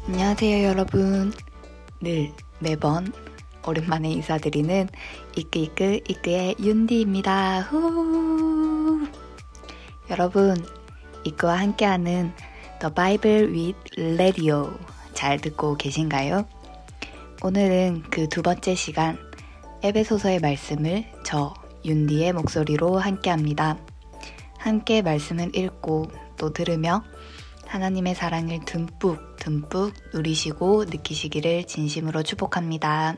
안녕하세요 여러분. 매번 오랜만에 인사드리는 이끄의 윤디입니다. 후! 여러분, 이끄와 함께하는 The Bible with Radio 잘 듣고 계신가요? 오늘은 그 두 번째 시간 에베소서의 말씀을 저 윤디의 목소리로 함께합니다. 함께 말씀을 읽고 또 들으며 하나님의 사랑을 듬뿍 누리시고 느끼시기를 진심으로 축복합니다.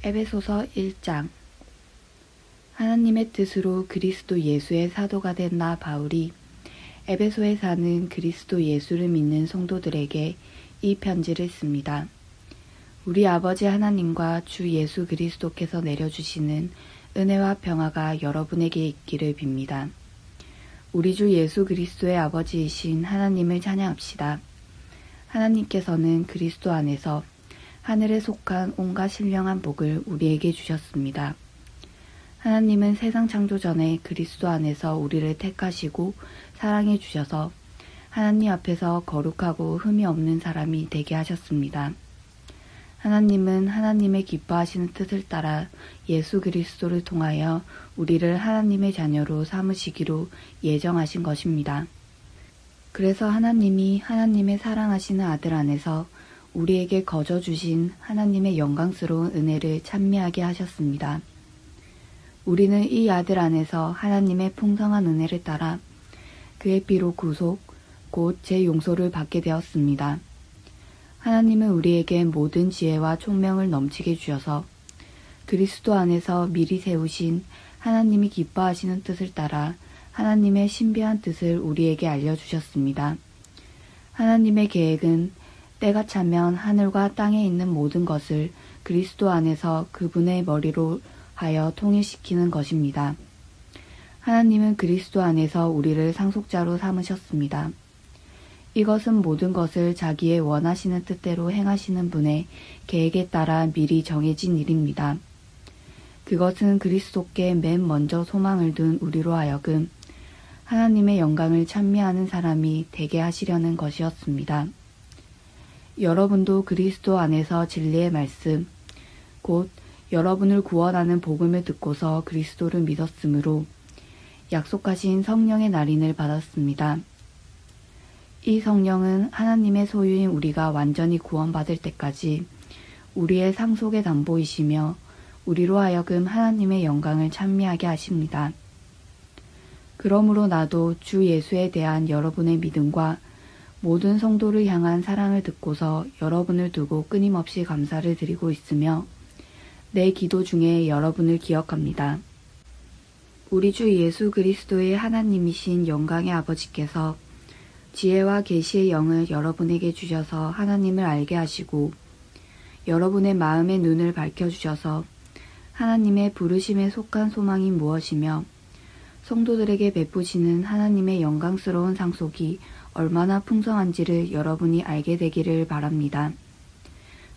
에베소서 1장. 하나님의 뜻으로 그리스도 예수의 사도가 된 나 바울이 에베소에 사는 그리스도 예수를 믿는 성도들에게 이 편지를 씁니다. 우리 아버지 하나님과 주 예수 그리스도께서 내려주시는 은혜와 평화가 여러분에게 있기를 빕니다. 우리 주 예수 그리스도의 아버지이신 하나님을 찬양합시다. 하나님께서는 그리스도 안에서 하늘에 속한 온갖 신령한 복을 우리에게 주셨습니다. 하나님은 세상 창조 전에 그리스도 안에서 우리를 택하시고 사랑해 주셔서 하나님 앞에서 거룩하고 흠이 없는 사람이 되게 하셨습니다. 하나님은 하나님의 기뻐하시는 뜻을 따라 예수 그리스도를 통하여 우리를 하나님의 자녀로 삼으시기로 예정하신 것입니다. 그래서 하나님이 하나님의 사랑하시는 아들 안에서 우리에게 거저 주신 하나님의 영광스러운 은혜를 찬미하게 하셨습니다. 우리는 이 아들 안에서 하나님의 풍성한 은혜를 따라 그의 피로 구속, 곧 제 용서를 받게 되었습니다. 하나님은 우리에게 모든 지혜와 총명을 넘치게 주셔서 그리스도 안에서 미리 세우신 하나님이 기뻐하시는 뜻을 따라 하나님의 신비한 뜻을 우리에게 알려주셨습니다. 하나님의 계획은 때가 차면 하늘과 땅에 있는 모든 것을 그리스도 안에서 그분의 머리로 하여 통일시키는 것입니다. 하나님은 그리스도 안에서 우리를 상속자로 삼으셨습니다. 이것은 모든 것을 자기의 원하시는 뜻대로 행하시는 분의 계획에 따라 미리 정해진 일입니다. 그것은 그리스도께 맨 먼저 소망을 둔 우리로 하여금 하나님의 영광을 찬미하는 사람이 되게 하시려는 것이었습니다. 여러분도 그리스도 안에서 진리의 말씀, 곧 여러분을 구원하는 복음을 듣고서 그리스도를 믿었으므로 약속하신 성령의 날인을 받았습니다. 이 성령은 하나님의 소유인 우리가 완전히 구원받을 때까지 우리의 상속의 담보이시며 우리로 하여금 하나님의 영광을 찬미하게 하십니다. 그러므로 나도 주 예수에 대한 여러분의 믿음과 모든 성도를 향한 사랑을 듣고서 여러분을 두고 끊임없이 감사를 드리고 있으며 내 기도 중에 여러분을 기억합니다. 우리 주 예수 그리스도의 하나님이신 영광의 아버지께서 지혜와 계시의 영을 여러분에게 주셔서 하나님을 알게 하시고 여러분의 마음의 눈을 밝혀주셔서 하나님의 부르심에 속한 소망이 무엇이며 성도들에게 베푸시는 하나님의 영광스러운 상속이 얼마나 풍성한지를 여러분이 알게 되기를 바랍니다.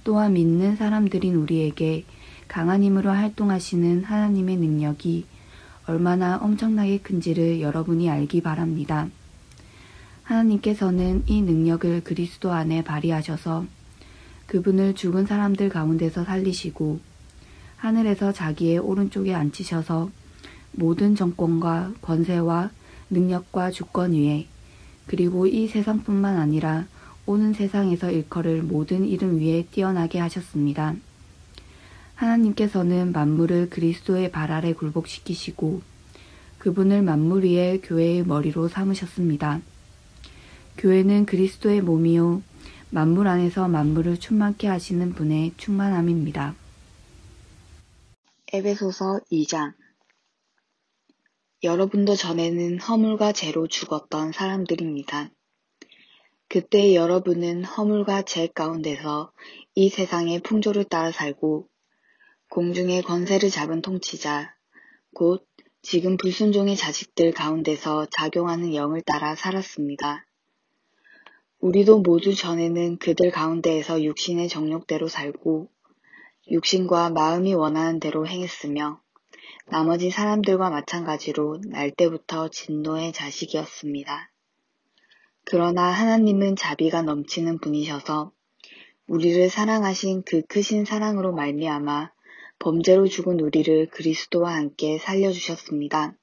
또한 믿는 사람들인 우리에게 강한 힘으로 활동하시는 하나님의 능력이 얼마나 엄청나게 큰지를 여러분이 알기 바랍니다. 하나님께서는 이 능력을 그리스도 안에 발휘하셔서 그분을 죽은 사람들 가운데서 살리시고 하늘에서 자기의 오른쪽에 앉히셔서 모든 정권과 권세와 능력과 주권 위에 그리고 이 세상뿐만 아니라 오는 세상에서 일컬을 모든 이름 위에 뛰어나게 하셨습니다. 하나님께서는 만물을 그리스도의 발 아래 굴복시키시고 그분을 만물 위에 교회의 머리로 삼으셨습니다. 교회는 그리스도의 몸이요 만물 안에서 만물을 충만케 하시는 분의 충만함입니다. 에베소서 2장. 여러분도 전에는 허물과 죄로 죽었던 사람들입니다. 그때 여러분은 허물과 죄 가운데서 이 세상의 풍조를 따라 살고 공중의 권세를 잡은 통치자, 곧 지금 불순종의 자식들 가운데서 작용하는 영을 따라 살았습니다. 우리도 모두 전에는 그들 가운데에서 육신의 정욕대로 살고 육신과 마음이 원하는 대로 행했으며 나머지 사람들과 마찬가지로 날 때부터 진노의 자식이었습니다. 그러나 하나님은 자비가 넘치는 분이셔서 우리를 사랑하신 그 크신 사랑으로 말미암아 범죄로 죽은 우리를 그리스도와 함께 살려주셨습니다.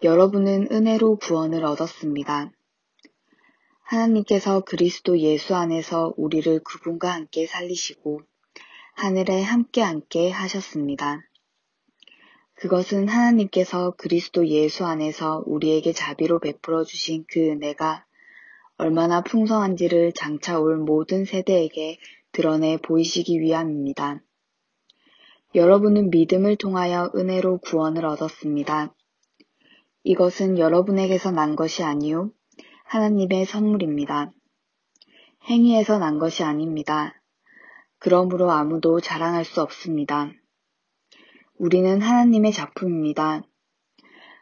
여러분은 은혜로 구원을 얻었습니다. 하나님께서 그리스도 예수 안에서 우리를 그분과 함께 살리시고 하늘에 함께 앉게 하셨습니다. 그것은 하나님께서 그리스도 예수 안에서 우리에게 자비로 베풀어 주신 그 은혜가 얼마나 풍성한지를 장차 올 모든 세대에게 드러내 보이시기 위함입니다. 여러분은 믿음을 통하여 은혜로 구원을 얻었습니다. 이것은 여러분에게서 난 것이 아니요 하나님의 선물입니다. 행위에서 난 것이 아닙니다. 그러므로 아무도 자랑할 수 없습니다. 우리는 하나님의 작품입니다.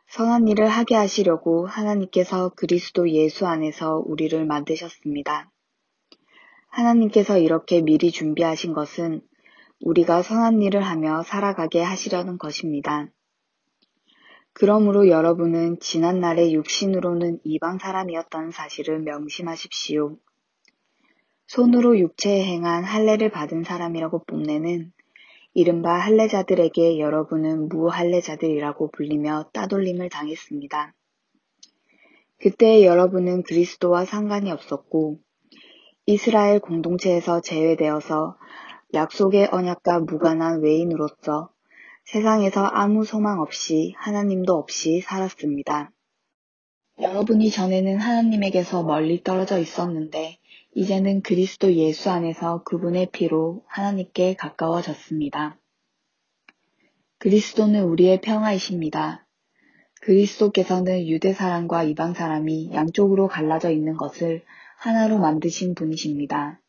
선한 일을 하게 하시려고 하나님께서 그리스도 예수 안에서 우리를 만드셨습니다. 하나님께서 이렇게 미리 준비하신 것은 우리가 선한 일을 하며 살아가게 하시려는 것입니다. 그러므로 여러분은 지난날의 육신으로는 이방 사람이었다는 사실을 명심하십시오. 손으로 육체에 행한 할례를 받은 사람이라고 뽐내는 이른바 할례자들에게 여러분은 무할례자들이라고 불리며 따돌림을 당했습니다. 그때 여러분은 그리스도와 상관이 없었고 이스라엘 공동체에서 제외되어서 약속의 언약과 무관한 외인으로서 세상에서 아무 소망 없이 하나님도 없이 살았습니다. 여러분이 전에는 하나님에게서 멀리 떨어져 있었는데 이제는 그리스도 예수 안에서 그분의 피로 하나님께 가까워졌습니다. 그리스도는 우리의 평화이십니다. 그리스도께서는 유대 사람과 이방 사람이 양쪽으로 갈라져 있는 것을 하나로 만드신 분이십니다.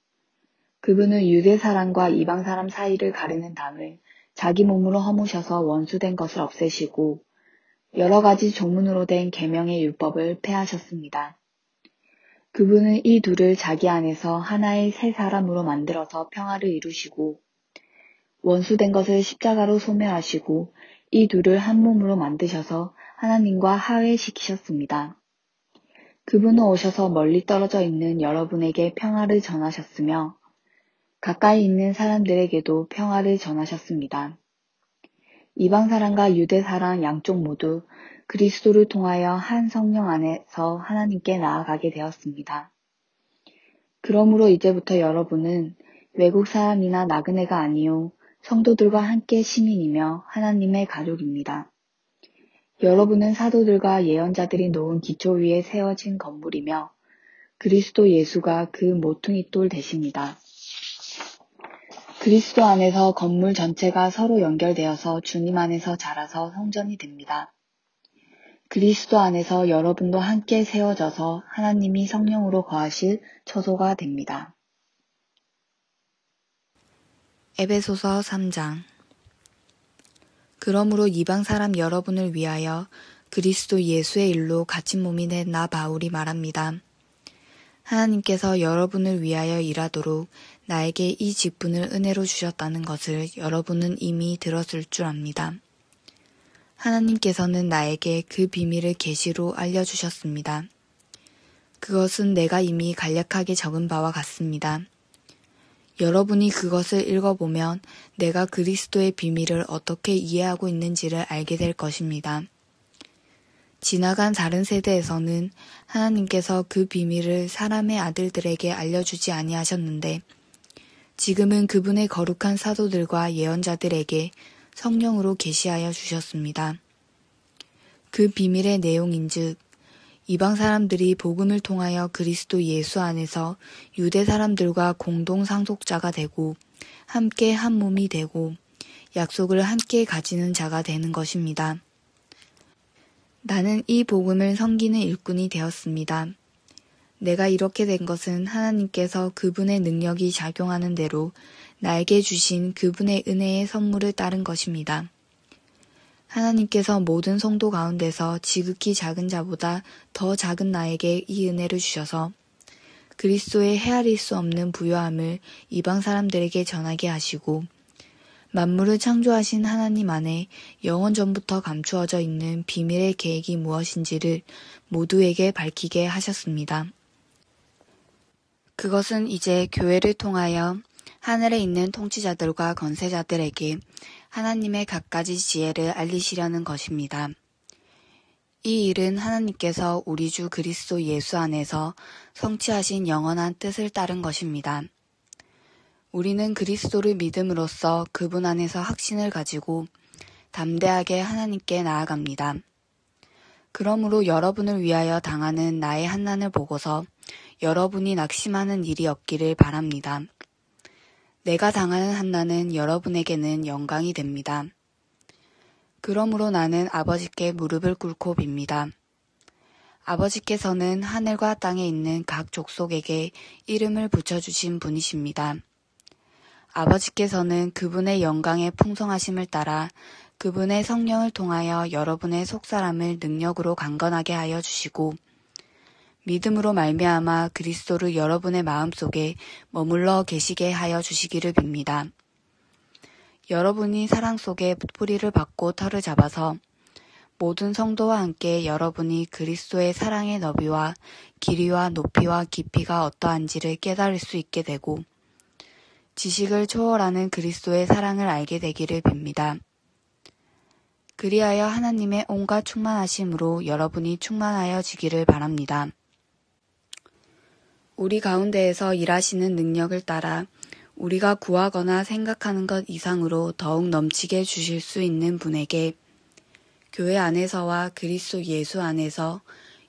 그분은 유대 사람과 이방 사람 사이를 가르는 담을 자기 몸으로 허무셔서 원수된 것을 없애시고 여러 가지 조문으로 된 계명의 율법을 폐하셨습니다. 그분은 이 둘을 자기 안에서 하나의 새 사람으로 만들어서 평화를 이루시고 원수된 것을 십자가로 소멸하시고 이 둘을 한 몸으로 만드셔서 하나님과 화해시키셨습니다. 그분은 오셔서 멀리 떨어져 있는 여러분에게 평화를 전하셨으며 가까이 있는 사람들에게도 평화를 전하셨습니다. 이방 사람과 유대 사람 양쪽 모두 그리스도를 통하여 한 성령 안에서 하나님께 나아가게 되었습니다. 그러므로 이제부터 여러분은 외국 사람이나 나그네가 아니요 성도들과 함께 시민이며 하나님의 가족입니다. 여러분은 사도들과 예언자들이 놓은 기초 위에 세워진 건물이며 그리스도 예수가 그 모퉁이 돌 되십니다. 그리스도 안에서 건물 전체가 서로 연결되어서 주님 안에서 자라서 성전이 됩니다. 그리스도 안에서 여러분도 함께 세워져서 하나님이 성령으로 거하실 처소가 됩니다. 에베소서 3장. 그러므로 이방 사람 여러분을 위하여 그리스도 예수의 일로 갇힌 몸이 된 나 바울이 말합니다. 하나님께서 여러분을 위하여 일하도록 나에게 이 직분을 은혜로 주셨다는 것을 여러분은 이미 들었을 줄 압니다. 하나님께서는 나에게 그 비밀을 계시로 알려주셨습니다. 그것은 내가 이미 간략하게 적은 바와 같습니다. 여러분이 그것을 읽어보면 내가 그리스도의 비밀을 어떻게 이해하고 있는지를 알게 될 것입니다. 지나간 다른 세대에서는 하나님께서 그 비밀을 사람의 아들들에게 알려주지 아니하셨는데 지금은 그분의 거룩한 사도들과 예언자들에게 성령으로 계시하여 주셨습니다. 그 비밀의 내용인즉 이방 사람들이 복음을 통하여 그리스도 예수 안에서 유대 사람들과 공동 상속자가 되고 함께 한 몸이 되고 약속을 함께 가지는 자가 되는 것입니다. 나는 이 복음을 섬기는 일꾼이 되었습니다. 내가 이렇게 된 것은 하나님께서 그분의 능력이 작용하는 대로 나에게 주신 그분의 은혜의 선물을 따른 것입니다. 하나님께서 모든 성도 가운데서 지극히 작은 자보다 더 작은 나에게 이 은혜를 주셔서 그리스도의 헤아릴 수 없는 부요함을 이방 사람들에게 전하게 하시고 만물을 창조하신 하나님 안에 영원 전부터 감추어져 있는 비밀의 계획이 무엇인지를 모두에게 밝히게 하셨습니다. 그것은 이제 교회를 통하여 하늘에 있는 통치자들과 권세자들에게 하나님의 갖가지 지혜를 알리시려는 것입니다. 이 일은 하나님께서 우리 주 그리스도 예수 안에서 성취하신 영원한 뜻을 따른 것입니다. 우리는 그리스도를 믿음으로써 그분 안에서 확신을 가지고 담대하게 하나님께 나아갑니다. 그러므로 여러분을 위하여 당하는 나의 환난을 보고서 여러분이 낙심하는 일이 없기를 바랍니다. 내가 당하는 환난은 여러분에게는 영광이 됩니다. 그러므로 나는 아버지께 무릎을 꿇고 빕니다. 아버지께서는 하늘과 땅에 있는 각 족속에게 이름을 붙여주신 분이십니다. 아버지께서는 그분의 영광의 풍성하심을 따라 그분의 성령을 통하여 여러분의 속사람을 능력으로 강건하게 하여 주시고 믿음으로 말미암아 그리스도를 여러분의 마음속에 머물러 계시게 하여 주시기를 빕니다. 여러분이 사랑 속에 뿌리를 받고 털을 잡아서 모든 성도와 함께 여러분이 그리스도의 사랑의 너비와 길이와 높이와 깊이가 어떠한지를 깨달을 수 있게 되고 지식을 초월하는 그리스도의 사랑을 알게 되기를 빕니다. 그리하여 하나님의 온갖 충만하심으로 여러분이 충만하여지기를 바랍니다. 우리 가운데에서 일하시는 능력을 따라 우리가 구하거나 생각하는 것 이상으로 더욱 넘치게 주실 수 있는 분에게 교회 안에서와 그리스도 예수 안에서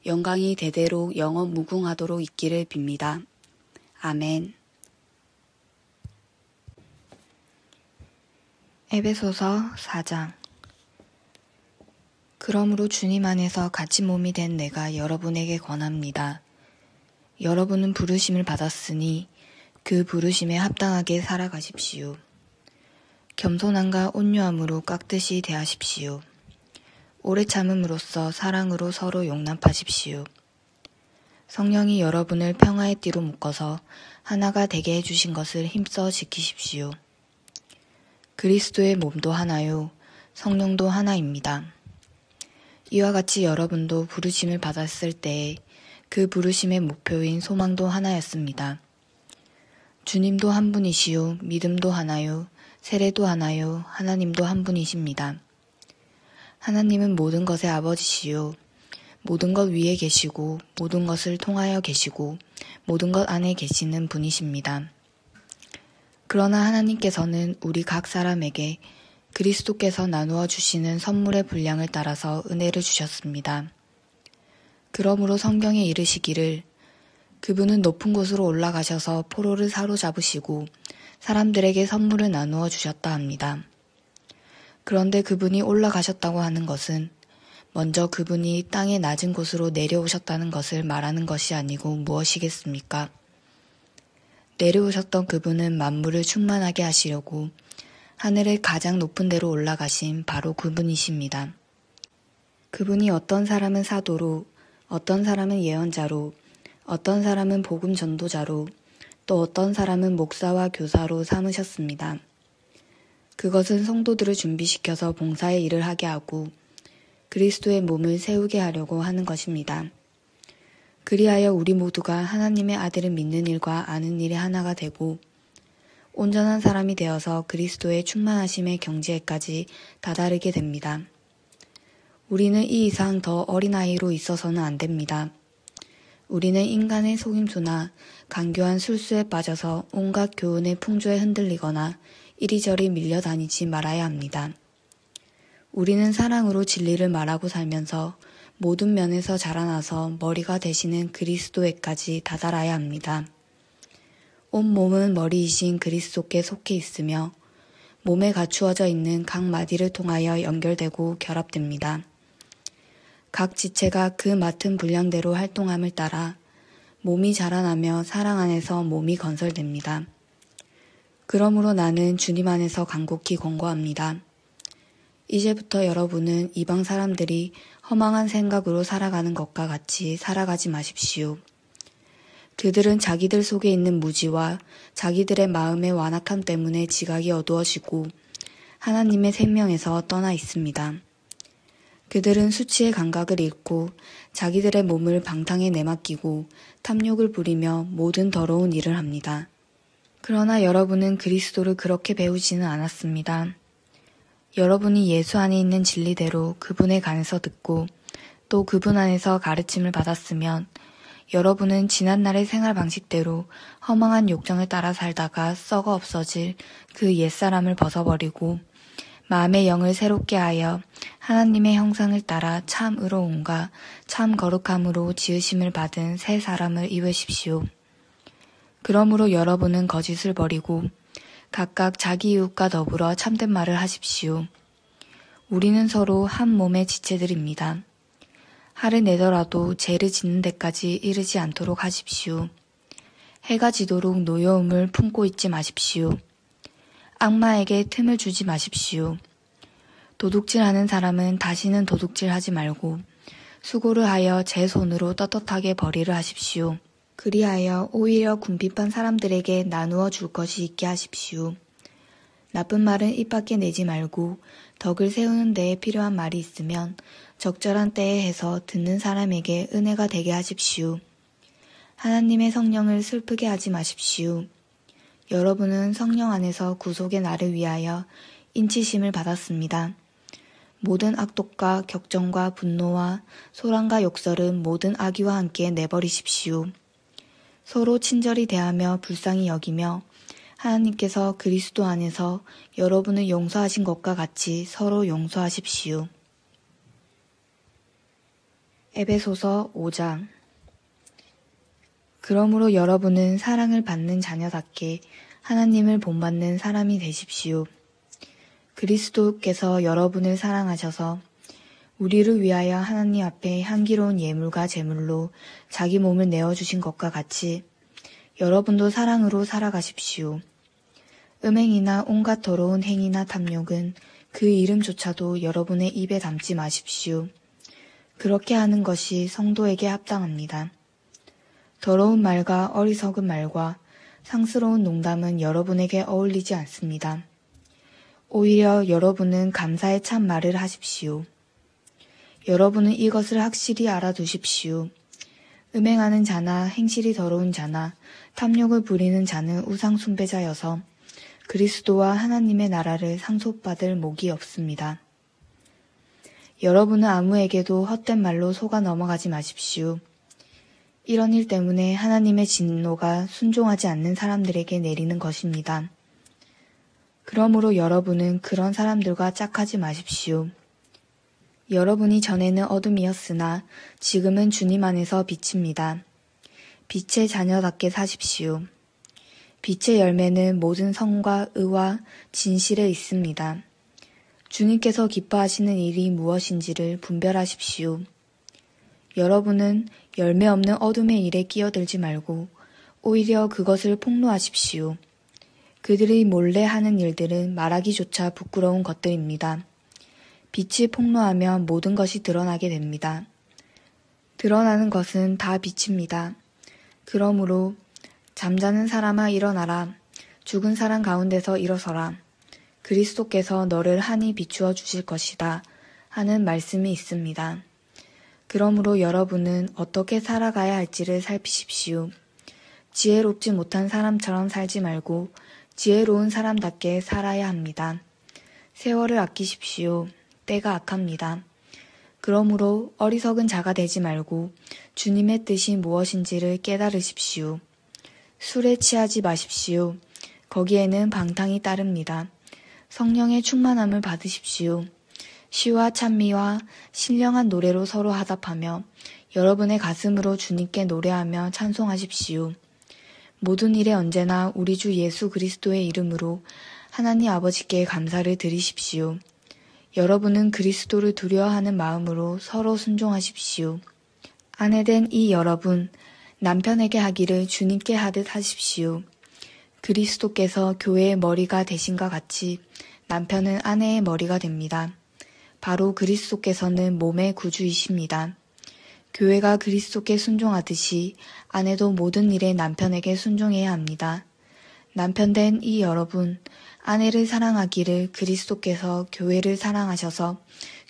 영광이 대대로 영원 무궁하도록 있기를 빕니다. 아멘. 에베소서 4장. 그러므로 주님 안에서 같이 몸이 된 내가 여러분에게 권합니다. 여러분은 부르심을 받았으니 그 부르심에 합당하게 살아가십시오. 겸손함과 온유함으로 깍듯이 대하십시오. 오래 참음으로써 사랑으로 서로 용납하십시오. 성령이 여러분을 평화의 띠로 묶어서 하나가 되게 해주신 것을 힘써 지키십시오. 그리스도의 몸도 하나요, 성령도 하나입니다. 이와 같이 여러분도 부르심을 받았을 때에 그 부르심의 목표인 소망도 하나였습니다. 주님도 한 분이시요, 믿음도 하나요, 세례도 하나요, 하나님도 한 분이십니다. 하나님은 모든 것의 아버지시요, 모든 것 위에 계시고 모든 것을 통하여 계시고 모든 것 안에 계시는 분이십니다. 그러나 하나님께서는 우리 각 사람에게 그리스도께서 나누어 주시는 선물의 분량을 따라서 은혜를 주셨습니다. 그러므로 성경에 이르시기를 그분은 높은 곳으로 올라가셔서 포로를 사로잡으시고 사람들에게 선물을 나누어 주셨다 합니다. 그런데 그분이 올라가셨다고 하는 것은 먼저 그분이 땅의 낮은 곳으로 내려오셨다는 것을 말하는 것이 아니고 무엇이겠습니까? 내려오셨던 그분은 만물을 충만하게 하시려고 하늘의 가장 높은 데로 올라가신 바로 그분이십니다. 그분이 어떤 사람은 사도로, 어떤 사람은 예언자로, 어떤 사람은 복음 전도자로, 또 어떤 사람은 목사와 교사로 삼으셨습니다. 그것은 성도들을 준비시켜서 봉사의 일을 하게 하고 그리스도의 몸을 세우게 하려고 하는 것입니다. 그리하여 우리 모두가 하나님의 아들을 믿는 일과 아는 일이 하나가 되고 온전한 사람이 되어서 그리스도의 충만하심의 경지에까지 다다르게 됩니다. 우리는 이 이상 더 어린아이로 있어서는 안 됩니다. 우리는 인간의 속임수나 간교한 술수에 빠져서 온갖 교훈의 풍조에 흔들리거나 이리저리 밀려다니지 말아야 합니다. 우리는 사랑으로 진리를 말하고 살면서 모든 면에서 자라나서 머리가 되시는 그리스도에까지 다다라야 합니다. 온 몸은 머리이신 그리스도께 속해 있으며 몸에 갖추어져 있는 각 마디를 통하여 연결되고 결합됩니다. 각 지체가 그 맡은 분량대로 활동함을 따라 몸이 자라나며 사랑 안에서 몸이 건설됩니다. 그러므로 나는 주님 안에서 간곡히 권고합니다. 이제부터 여러분은 이방 사람들이 허망한 생각으로 살아가는 것과 같이 살아가지 마십시오. 그들은 자기들 속에 있는 무지와 자기들의 마음의 완악함 때문에 지각이 어두워지고 하나님의 생명에서 떠나 있습니다. 그들은 수치의 감각을 잃고 자기들의 몸을 방탕에 내맡기고 탐욕을 부리며 모든 더러운 일을 합니다. 그러나 여러분은 그리스도를 그렇게 배우지는 않았습니다. 여러분이 예수 안에 있는 진리대로 그분에 관해서 듣고 또 그분 안에서 가르침을 받았으면 여러분은 지난날의 생활 방식대로 허망한 욕정을 따라 살다가 썩어 없어질 그 옛사람을 벗어버리고 마음의 영을 새롭게 하여 하나님의 형상을 따라 참 의로움과 참 거룩함으로 지으심을 받은 새 사람을 입으십시오. 그러므로 여러분은 거짓을 버리고 각각 자기 이웃과 더불어 참된 말을 하십시오. 우리는 서로 한 몸의 지체들입니다. 할을 내더라도 죄를 짓는 데까지 이르지 않도록 하십시오. 해가 지도록 노여움을 품고 있지 마십시오. 악마에게 틈을 주지 마십시오. 도둑질하는 사람은 다시는 도둑질하지 말고 수고를 하여 제 손으로 떳떳하게 벌이를 하십시오. 그리하여 오히려 궁핍한 사람들에게 나누어 줄 것이 있게 하십시오. 나쁜 말은 입 밖에 내지 말고 덕을 세우는 데에 필요한 말이 있으면 적절한 때에 해서 듣는 사람에게 은혜가 되게 하십시오. 하나님의 성령을 슬프게 하지 마십시오. 여러분은 성령 안에서 구속의 날을 위하여 인치심을 받았습니다. 모든 악독과 격정과 분노와 소란과 욕설은 모든 악의와 함께 내버리십시오. 서로 친절히 대하며 불쌍히 여기며 하나님께서 그리스도 안에서 여러분을 용서하신 것과 같이 서로 용서하십시오. 에베소서 5장. 그러므로 여러분은 사랑을 받는 자녀답게 하나님을 본받는 사람이 되십시오. 그리스도께서 여러분을 사랑하셔서 우리를 위하여 하나님 앞에 향기로운 예물과 제물로 자기 몸을 내어주신 것과 같이 여러분도 사랑으로 살아가십시오. 음행이나 온갖 더러운 행위나 탐욕은 그 이름조차도 여러분의 입에 담지 마십시오. 그렇게 하는 것이 성도에게 합당합니다. 더러운 말과 어리석은 말과 상스러운 농담은 여러분에게 어울리지 않습니다. 오히려 여러분은 감사의 참 말을 하십시오. 여러분은 이것을 확실히 알아두십시오. 음행하는 자나 행실이 더러운 자나 탐욕을 부리는 자는 우상 숭배자여서 그리스도와 하나님의 나라를 상속받을 목이 없습니다. 여러분은 아무에게도 헛된 말로 속아 넘어가지 마십시오. 이런 일 때문에 하나님의 진노가 순종하지 않는 사람들에게 내리는 것입니다. 그러므로 여러분은 그런 사람들과 짝하지 마십시오. 여러분이 전에는 어둠이었으나 지금은 주님 안에서 빛입니다. 빛의 자녀답게 사십시오. 빛의 열매는 모든 성과 의와 진실에 있습니다. 주님께서 기뻐하시는 일이 무엇인지를 분별하십시오. 여러분은 열매 없는 어둠의 일에 끼어들지 말고 오히려 그것을 폭로하십시오. 그들이 몰래 하는 일들은 말하기조차 부끄러운 것들입니다. 빛이 폭로하면 모든 것이 드러나게 됩니다. 드러나는 것은 다 빛입니다. 그러므로 잠자는 사람아 일어나라. 죽은 사람 가운데서 일어서라. 그리스도께서 너를 환히 비추어 주실 것이다 하는 말씀이 있습니다. 그러므로 여러분은 어떻게 살아가야 할지를 살피십시오. 지혜롭지 못한 사람처럼 살지 말고 지혜로운 사람답게 살아야 합니다. 세월을 아끼십시오. 때가 악합니다. 그러므로 어리석은 자가 되지 말고 주님의 뜻이 무엇인지를 깨달으십시오. 술에 취하지 마십시오. 거기에는 방탕이 따릅니다. 성령의 충만함을 받으십시오. 시와 찬미와 신령한 노래로 서로 화답하며 여러분의 가슴으로 주님께 노래하며 찬송하십시오. 모든 일에 언제나 우리 주 예수 그리스도의 이름으로 하나님 아버지께 감사를 드리십시오. 여러분은 그리스도를 두려워하는 마음으로 서로 순종하십시오. 아내된 이 여러분, 남편에게 하기를 주님께 하듯 하십시오. 그리스도께서 교회의 머리가 되신과 같이 남편은 아내의 머리가 됩니다. 바로 그리스도께서는 몸의 구주이십니다. 교회가 그리스도께 순종하듯이 아내도 모든 일에 남편에게 순종해야 합니다. 남편된 이 여러분, 아내를 사랑하기를 그리스도께서 교회를 사랑하셔서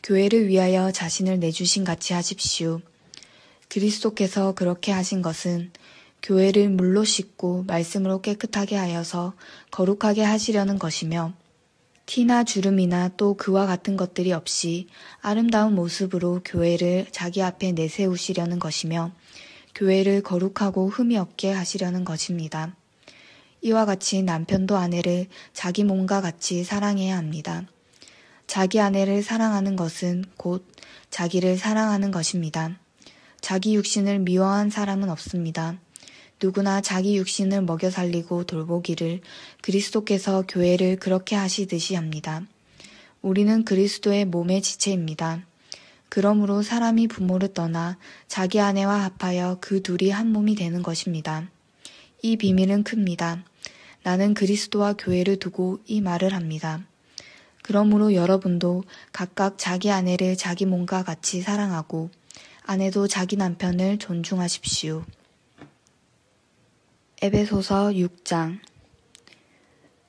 교회를 위하여 자신을 내주신 같이 하십시오. 그리스도께서 그렇게 하신 것은 교회를 물로 씻고 말씀으로 깨끗하게 하여서 거룩하게 하시려는 것이며 티나 주름이나 또 그와 같은 것들이 없이 아름다운 모습으로 교회를 자기 앞에 내세우시려는 것이며 교회를 거룩하고 흠이 없게 하시려는 것입니다. 이와 같이 남편도 아내를 자기 몸과 같이 사랑해야 합니다. 자기 아내를 사랑하는 것은 곧 자기를 사랑하는 것입니다. 자기 육신을 미워한 사람은 없습니다. 누구나 자기 육신을 먹여 살리고 돌보기를 그리스도께서 교회를 그렇게 하시듯이 합니다. 우리는 그리스도의 몸의 지체입니다. 그러므로 사람이 부모를 떠나 자기 아내와 합하여 그 둘이 한 몸이 되는 것입니다. 이 비밀은 큽니다. 나는 그리스도와 교회를 두고 이 말을 합니다. 그러므로 여러분도 각각 자기 아내를 자기 몸과 같이 사랑하고 아내도 자기 남편을 존중하십시오. 에베소서 6장.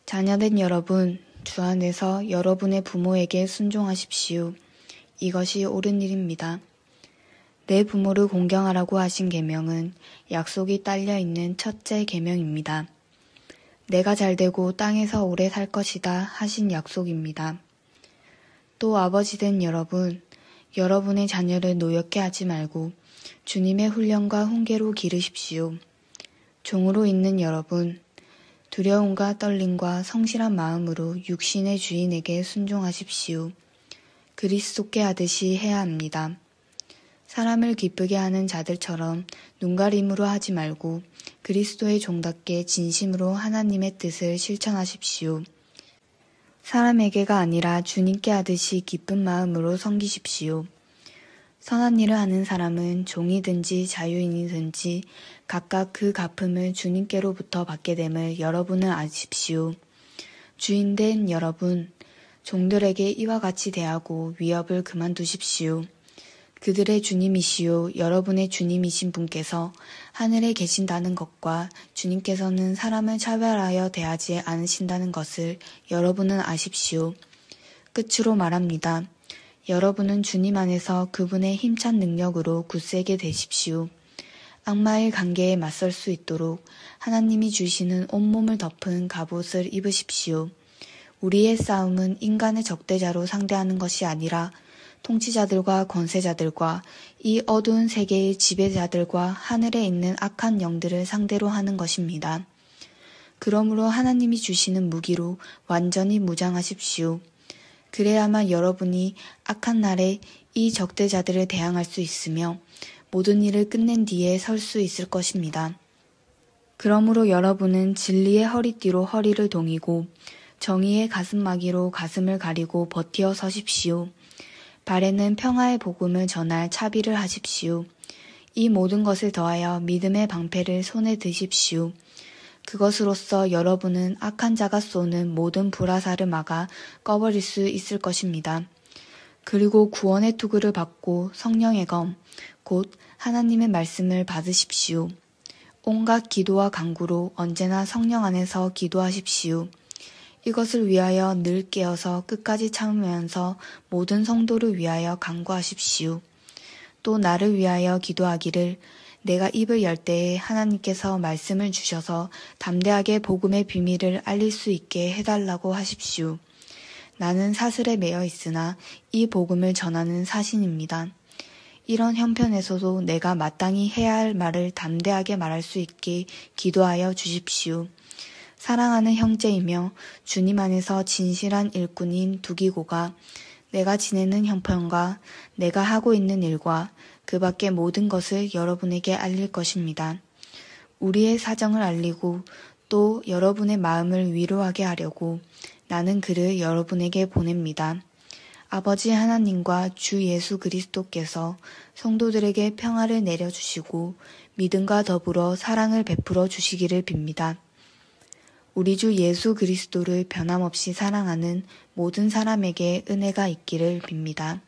자녀된 여러분, 주 안에서 여러분의 부모에게 순종하십시오. 이것이 옳은 일입니다. 내 부모를 공경하라고 하신 계명은 약속이 딸려 있는 첫째 계명입니다. 내가 잘되고 땅에서 오래 살 것이다 하신 약속입니다. 또 아버지된 여러분, 여러분의 자녀를 노엽게 하지 말고 주님의 훈련과 훈계로 기르십시오. 종으로 있는 여러분, 두려움과 떨림과 성실한 마음으로 육신의 주인에게 순종하십시오. 그리스도께 하듯이 해야 합니다. 사람을 기쁘게 하는 자들처럼 눈가림으로 하지 말고 그리스도의 종답게 진심으로 하나님의 뜻을 실천하십시오. 사람에게가 아니라 주님께 하듯이 기쁜 마음으로 섬기십시오. 선한 일을 하는 사람은 종이든지 자유인이든지 각각 그 갚음을 주님께로부터 받게 됨을 여러분은 아십시오. 주인된 여러분, 종들에게 이와 같이 대하고 위협을 그만두십시오. 그들의 주님이시요 여러분의 주님이신 분께서 하늘에 계신다는 것과 주님께서는 사람을 차별하여 대하지 않으신다는 것을 여러분은 아십시오. 끝으로 말합니다. 여러분은 주님 안에서 그분의 힘찬 능력으로 굳세게 되십시오. 악마의 관계에 맞설 수 있도록 하나님이 주시는 온몸을 덮은 갑옷을 입으십시오. 우리의 싸움은 인간의 적대자로 상대하는 것이 아니라 통치자들과 권세자들과 이 어두운 세계의 지배자들과 하늘에 있는 악한 영들을 상대로 하는 것입니다. 그러므로 하나님이 주시는 무기로 완전히 무장하십시오. 그래야만 여러분이 악한 날에 이 적대자들을 대항할 수 있으며 모든 일을 끝낸 뒤에 설 수 있을 것입니다. 그러므로 여러분은 진리의 허리띠로 허리를 동이고 정의의 가슴막이로 가슴을 가리고 버티어 서십시오. 발에는 평화의 복음을 전할 차비를 하십시오. 이 모든 것을 더하여 믿음의 방패를 손에 드십시오. 그것으로써 여러분은 악한 자가 쏘는 모든 불화살을 막아 꺼버릴 수 있을 것입니다. 그리고 구원의 투구를 받고 성령의 검, 곧 하나님의 말씀을 받으십시오. 온갖 기도와 간구로 언제나 성령 안에서 기도하십시오. 이것을 위하여 늘 깨어서 끝까지 참으면서 모든 성도를 위하여 간구하십시오. 또 나를 위하여 기도하기를 내가 입을 열 때에 하나님께서 말씀을 주셔서 담대하게 복음의 비밀을 알릴 수 있게 해달라고 하십시오. 나는 사슬에 매여 있으나 이 복음을 전하는 사신입니다. 이런 형편에서도 내가 마땅히 해야 할 말을 담대하게 말할 수 있게 기도하여 주십시오. 사랑하는 형제이며 주님 안에서 진실한 일꾼인 두기고가 내가 지내는 형편과 내가 하고 있는 일과 그 밖의 모든 것을 여러분에게 알릴 것입니다. 우리의 사정을 알리고 또 여러분의 마음을 위로하게 하려고 나는 그를 여러분에게 보냅니다. 아버지 하나님과 주 예수 그리스도께서 성도들에게 평화를 내려주시고 믿음과 더불어 사랑을 베풀어 주시기를 빕니다. 우리 주 예수 그리스도를 변함없이 사랑하는 모든 사람에게 은혜가 있기를 빕니다.